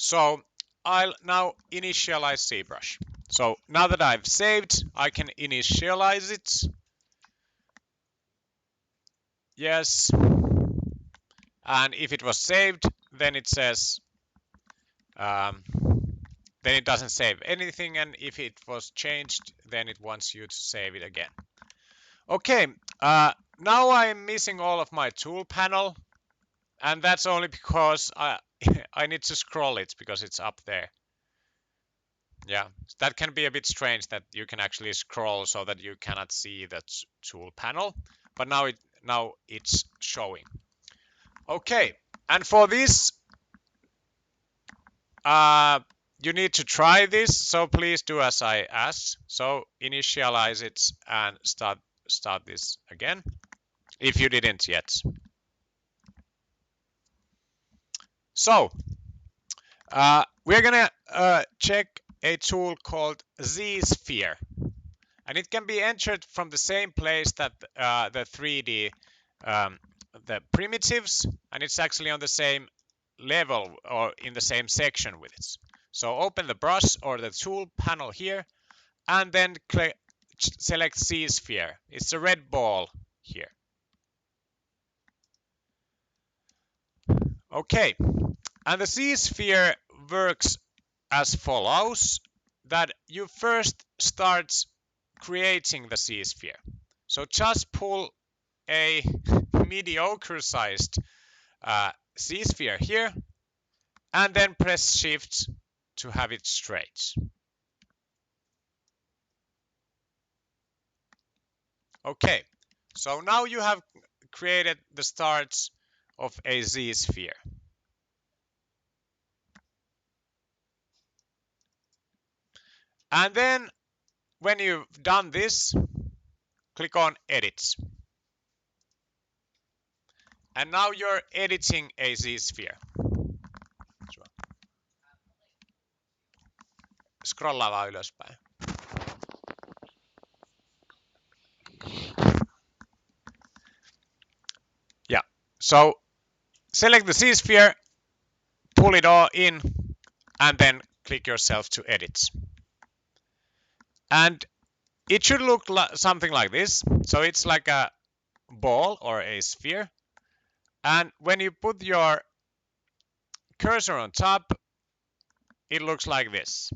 So I'll now initialize ZBrush. So now that I've saved, I can initialize it. Yes. And if it was saved, then it says, then it doesn't save anything. And if it was changed, then it wants you to save it again. Okay, now I'm missing all of my tool panel. And that's only because I need to scroll it because it's up there. Yeah, that can be a bit strange that you can actually scroll so that you cannot see the tool panel. But now it's showing. Okay, and for this, you need to try this. So please do as I asked. So initialize it and start this again, if you didn't yet. So we're gonna check a tool called Z-Sphere, and it can be entered from the same place that the 3D, the primitives, and it's actually on the same level or in the same section with it. So open the brush or the tool panel here, and then select Z-Sphere. It's the red ball here. Okay, and the Z-Sphere works as follows, that you first start creating the Z-Sphere. So just pull a mediocre sized Z-Sphere here, and then press Shift to have it straight. Okay, so now you have created the start of a Z-Sphere. And then when you've done this, click on Edit. And now you're editing a Z-Sphere. Scrollaa vaan ylöspäin. Yeah, so select the Z-Sphere, pull it all in, and then click yourself to edit. And it should look like something like this. So it's like a ball or a sphere. And when you put your cursor on top, it looks like this.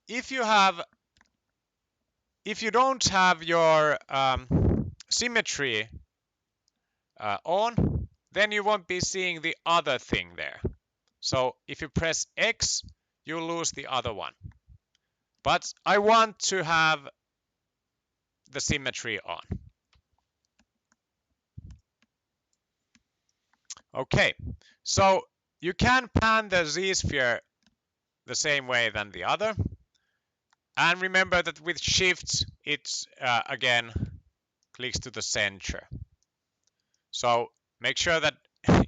If you don't have your symmetry on, then you won't be seeing the other thing there. So if you press X, you lose the other one. But I want to have the symmetry on. Okay, so you can pan the Z-Sphere the same way than the other. And remember that with Shift, it again clicks to the center. So make sure that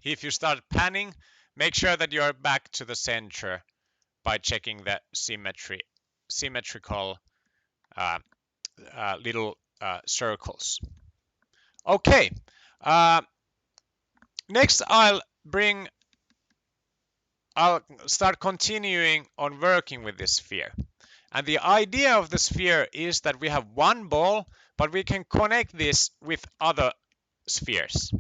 if you start panning, make sure that you're back to the center by checking the symmetrical little circles. Okay, next I'll start continuing on working with this sphere. And the idea of the sphere is that we have one ball, but we can connect this with other spheres.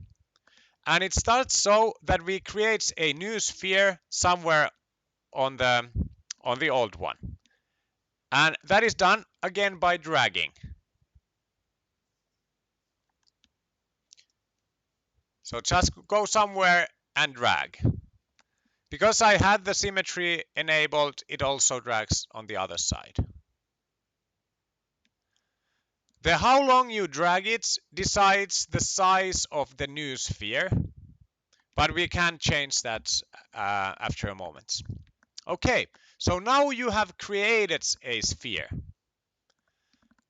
And it starts so that we create a new sphere somewhere on the old one. And that is done again by dragging. So just go somewhere and drag. Because I had the symmetry enabled, it also drags on the other side. The how long you drag it decides the size of the new sphere, but we can change that after a moment. Okay, so now you have created a sphere.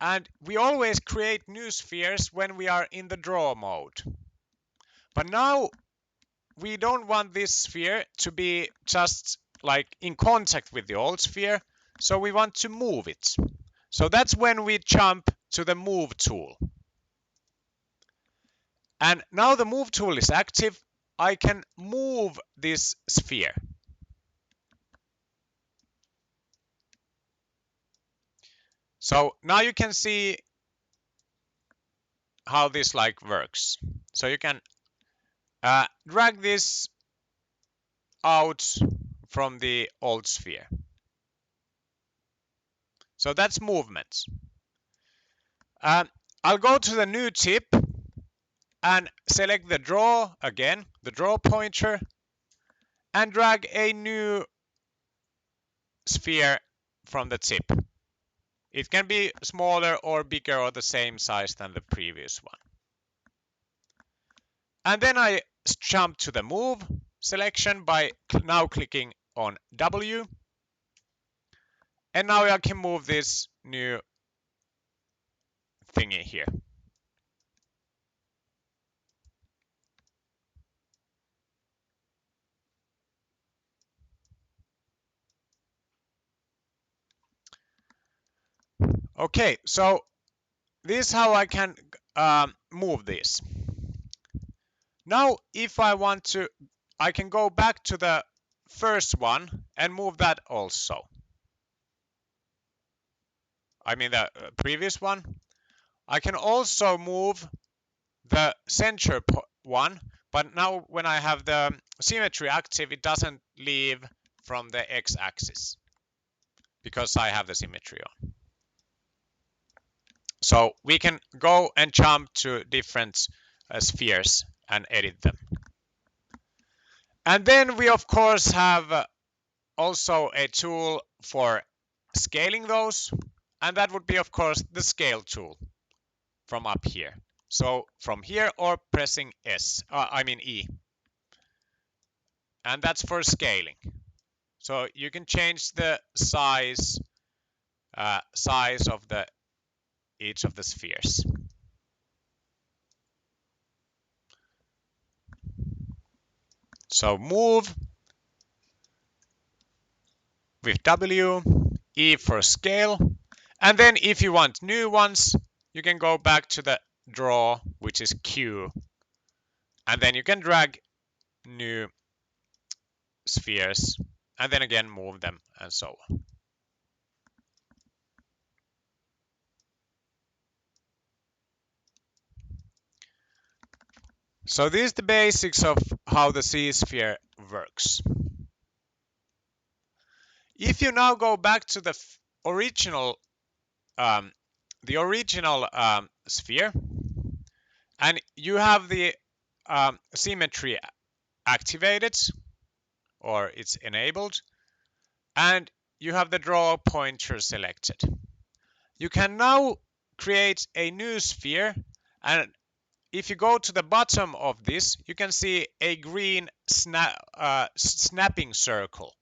And we always create new spheres when we are in the draw mode. But now we don't want this sphere to be just like in contact with the old sphere, so we want to move it. So that's when we jump to the move tool. And now the move tool is active. I can move this sphere. So now you can see how this like works. So you can drag this out from the old sphere. So that's movement. I'll go to the new tip and select the draw again, the draw pointer, and drag a new sphere from the tip. It can be smaller or bigger or the same size than the previous one. And then I jump to the move selection by now clicking on W. And now I can move this new thingy here. Okay, so this is how I can move this. Now, if I want to, I can go back to the first one and move that also. I mean the previous one. I can also move the center one, but now when I have the symmetry active, it doesn't leave from the x-axis because I have the symmetry on. So we can go and jump to different spheres and edit them. And then we of course have also a tool for scaling those, and that would be of course the scale tool from up here. So from here or pressing E, and that's for scaling. So you can change the size of each of the spheres. So move with W, E for scale, and then if you want new ones, you can go back to the draw, which is Q, and then you can drag new spheres and then again move them and so on. So this is the basics of how the Z-sphere works. If you now go back to the original sphere, and you have the symmetry activated, or it's enabled, and you have the draw pointer selected, you can now create a new sphere, and if you go to the bottom of this, you can see a green snapping circle.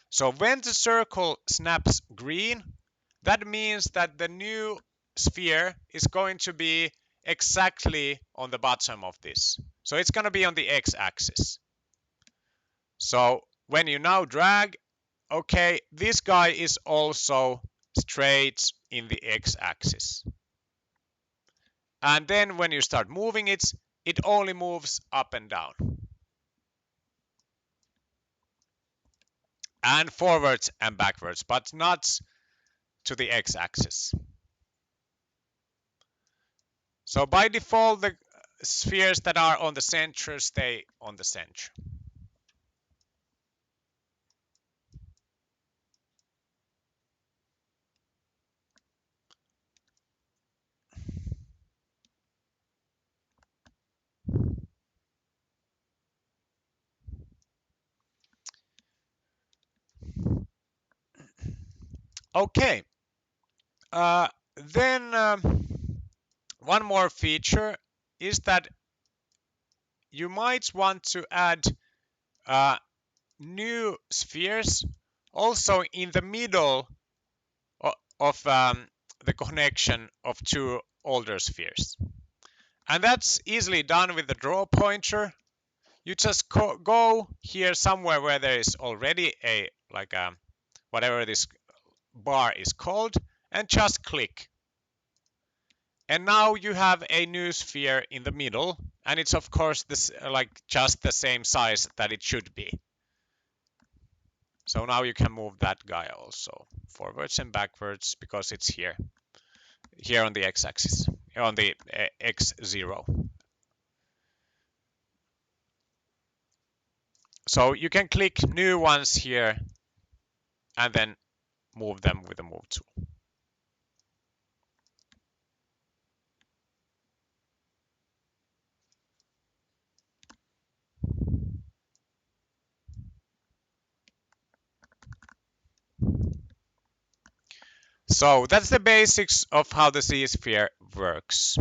So when the circle snaps green, that means that the new sphere is going to be exactly on the bottom of this. So it's going to be on the x-axis. So when you now drag, okay, this guy is also straight in the x-axis. And then when you start moving it, it only moves up and down. And forwards and backwards, but not to the x-axis. So by default, the spheres that are on the center stay on the center. Okay. Then one more feature is that you might want to add new spheres also in the middle of the connection of two older spheres. And that's easily done with the draw pointer. You just go here somewhere where there is already a whatever this bar is called, and just click. And now you have a new sphere in the middle, and it's of course this just the same size that it should be. So now you can move that guy also forwards and backwards because it's here. here on the x-axis, on the x0. So you can click new ones here and then move them with the move tool. So that's the basics of how the Z-sphere works.